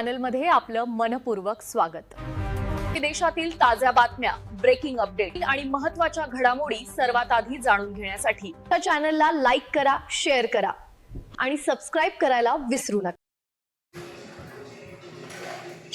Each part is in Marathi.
चॅनलमध्ये आपलं मनपूर्वक स्वागत। देशातील ताज्या बातम्या, ब्रेकिंग अपडेट आणि महत्त्वाच्या घडामोडी सर्वात आधी जाणून घेण्यासाठी या चॅनलला लाईक करा, शेअर करा आणि सबस्क्राइब करायला विसरू नका।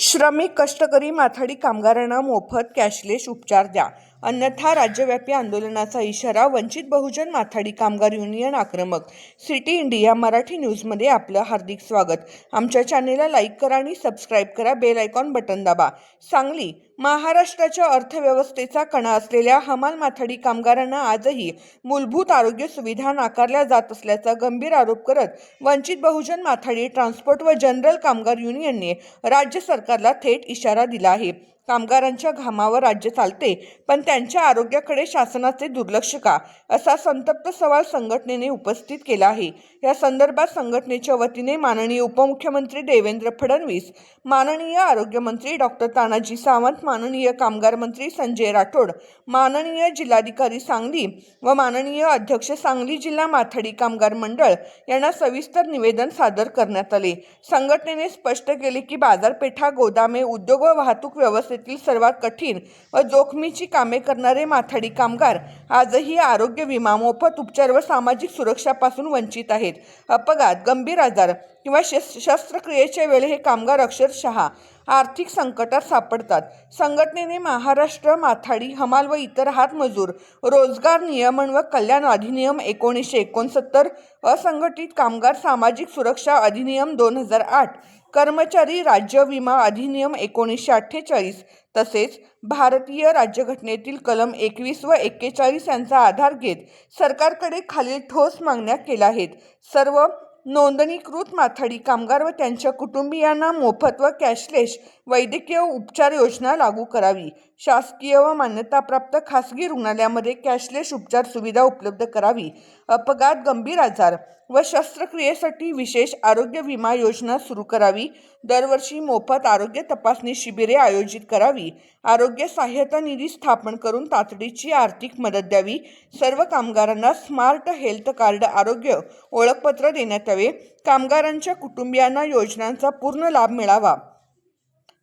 श्रमिक कष्टकरी माथाडी कामगारांना मोफत कॅशलेस उपचार द्या, अन्यथा राज्यव्यापी आंदोलनाचा इशारा। वंचित बहुजन माथाडी कामगार युनियन आक्रमक। सिटी इंडिया मराठी न्यूजमध्ये आपलं हार्दिक स्वागत। आमच्या चॅनेलला लाईक करा आणि सबस्क्राइब करा, बेल आयकॉन बटन दाबा। सांगली महाराष्ट्राच्या अर्थव्यवस्थेचा कणा असलेल्या हमाल माथाडी कामगारांना आजही मूलभूत आरोग्य सुविधा नाकारल्या जात असल्याचा गंभीर आरोप करत वंचित बहुजन माथाडी ट्रान्सपोर्ट व जनरल कामगार युनियनने राज्य सरकारला थेट इशारा दिला आहे। कामगारांच्या घामावर राज्य चालते, पण त्यांच्या आरोग्याकडे शासनाचे दुर्लक्ष का, असा संतप्त सवाल संघटनेने उपस्थित केला आहे। या संदर्भात संघटनेच्या वतीने माननीय उपमुख्यमंत्री देवेंद्र फडणवीस, माननीय आरोग्यमंत्री डॉक्टर तानाजी सावंत, माननीय कामगार मंत्री संजय राठोड, माननीय जिल्हाधिकारी सांगली व माननीय अध्यक्ष सांगली जिल्हा माथाडी कामगार मंडळ यांना सविस्तर निवेदन सादर करण्यात आले। संघटनेने स्पष्ट केले की बाजारपेठा, गोदामे, उद्योग व वाहतूक व्यवस्थेतील सर्वात कठीण व जोखमीची कामे करणारे माथाडी कामगार आजही आरोग्य विमा, मोफत उपचार व सामाजिक सुरक्षापासून वंचित आहेत। अपघात, गंभीर आजार किंवा शस्त्रक्रियेच्या वेळी हे कामगार अक्षरशः आर्थिक संकटात सापडतात। संघटनेने महाराष्ट्र माथाडी हमाल व इतर हातमजूर रोजगार नियमन व कल्याण अधिनियम 1969, असंघटित कामगार सामाजिक सुरक्षा अधिनियम 2008, कर्मचारी राज्य विमा अधिनियम 1948 तसेच भारतीय राज्यघटनेतील कलम 21 व 41 यांचा आधार घेत सरकारकडे खालील ठोस मागण्या केल्या आहेत। सर्व नोंदणीकृत माथाडी कामगार व त्यांच्या कुटुंबियांना मोफत व कॅशलेस वैद्यकीय उपचार योजना लागू करावी। शासकीय व मान्यताप्राप्त खासगी रुग्णालयामध्ये कॅशलेस उपचार सुविधा उपलब्ध करावी। अपघात, गंभीर आजार व शस्त्रक्रियेसाठी विशेष आरोग्य विमा योजना सुरू करावी। दरवर्षी मोफत आरोग्य तपासणी शिबिरे आयोजित करावी। आरोग्य सहाय्यता निधी स्थापन करून तातडीची आर्थिक मदत द्यावी। सर्व कामगारांना स्मार्ट हेल्थ कार्ड, आरोग्य ओळखपत्र देण्यात यावे। कामगारांच्या कुटुंबियांना योजनांचा पूर्ण लाभ मिळावा।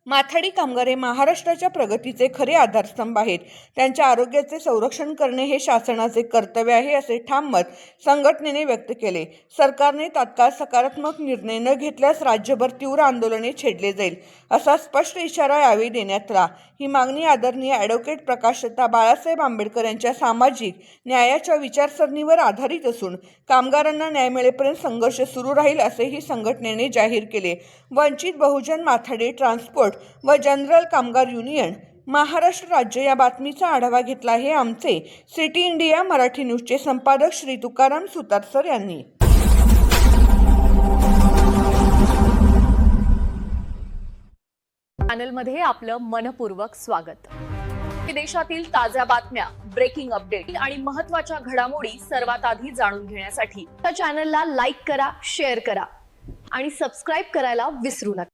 माथाडी कामगार हे महाराष्ट्राच्या प्रगतीचे खरे आधारस्तंभ आहेत। त्यांच्या आरोग्याचे संरक्षण करणे हे शासनाचे कर्तव्य आहे, असे ठाम मत संघटनेने व्यक्त केले। सरकारने तात्काळ सकारात्मक निर्णय न घेतल्यास राज्यभर तीव्र आंदोलने छेडले जाईल, असा स्पष्ट इशारा यावेळी देण्यात आला। ही मागणी आदरणीय ॲडव्होकेट प्रकाशलता बाळासाहेब आंबेडकर यांच्या सामाजिक न्यायाच्या विचारसरणीवर आधारित असून कामगारांना न्याय मिळेपर्यंत संघर्ष सुरू राहील, असेही संघटनेने जाहीर केले। वंचित बहुजन माथाडी ट्रान्सपोर्ट व जनरल कामगार युनियन महाराष्ट्र राज्य या बातमीचा आढावा घेतला आहे आमचे सिटी इंडिया मराठी न्यूजचे संपादक श्री तुकाराम सुतार सर यांनी। चॅनलमध्ये आपलं मनपूर्वक स्वागत। देशातील ताज्या बातम्या, ब्रेकिंग अपडेट आणि महत्त्वाच्या घडामोडी सर्वात आधी जाणून घेण्यासाठी या चॅनलला लाईक करा, शेअर करा आणि सबस्क्राइब करायला विसरू नका।